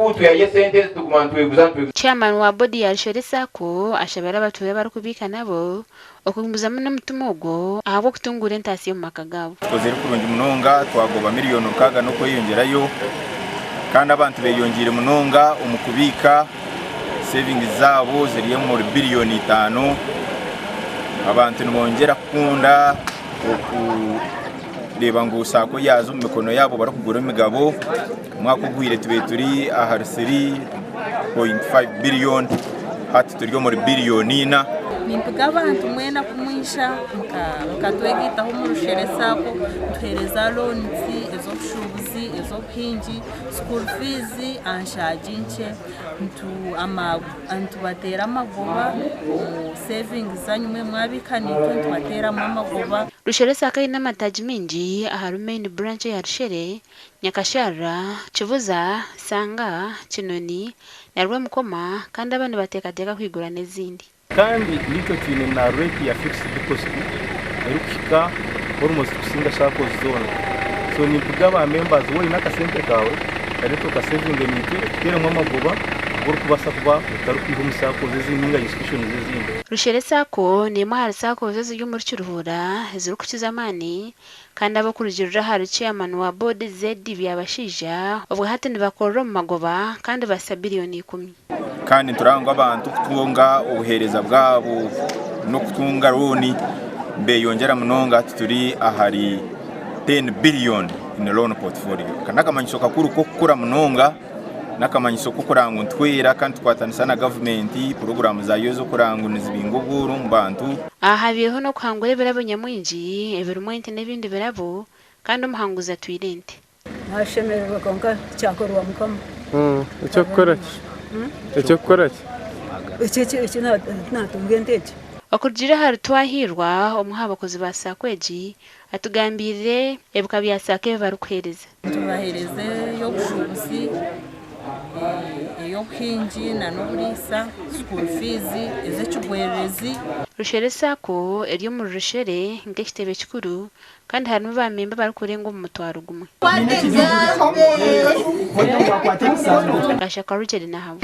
kutu ya yesente tukumantuwe kuzantuwe. Chairman wa bodi ya Rushere sacco ashabara abatuye bari kubika nabo okumbuza muno mutumugo abo kutungura entasi yo makagabo. Kozeri kurungi munonga twagoba miliyoni kaga no kwiyongerayo kandi abantu beyongire munonga umukubika savings zabo ziriye mu billioni 5 abantu nibongera kunda reba ngo sacco yazo mu mikono yabo barakugura imigabo mwako gwire tube turi aha 3.5 billion hati turiyo muri billioni na nimpiga abantu mwena kumwisha mukatwegitaho mu Rushere sacco tuhereza loans ezobushubuzi ezobhinji school fees anshajinche antu batera amagoba savings zanyume mwabikanike tubatera amagoba. Rushere sacco ina mataji mingi aha main branch ya Rushere, Nyakashara, Kivuza, Sanga, Kinoni, Narwe Mukoma kandi abantu batekateka kwigura n'izindi. Kandi nicyo kintu na rate ya fixed deposit erukika almost kusinga sacco zone. So ni kugaba members wo ina kasente kawe kareto ka saving limit kera mu magoba bwo kubasa kuba utarukiho musacco zezinga institution zezinga. Rushere sacco ni mahari sacco zose yo muri Kiruhura ziri kukizamani kandi abo kurugirira hari chairman wa board ZD byabashija ubwo hati nibakora mu magoba kandi basa billioni 10. kandi turangwa abantu kutunga ubuhereza bwabo no kutunga roni mbe yongera munonga turi ahari 10 billion in loan portfolio kanaka manyisho kakuru ko kukura munonga nakamanyisho ko kuranga ntwera kandi twatanisa na government program za yozo kuranga nizibingo buru mbantu ahabiyeho no kwangure birabo nyamwinji evirumwente n'ibindi birabo kandi umuhanguza twirente nashemererwa konka cyakorwa mukama icyo gukora iki natunge ndeke okujira hari twahirwa umuhabakozi ba sakweji atugambirire ebuka bya sake barukhereza tubahereze yo bushubuzi yo khinji na noburisa school fees ezechugwerezi. Rushere sacco eri mu Rushere ngekitebe kikuru kandi harimo bamemba bari kurenga mu mutwaro gumwe gashaka Rushere na habo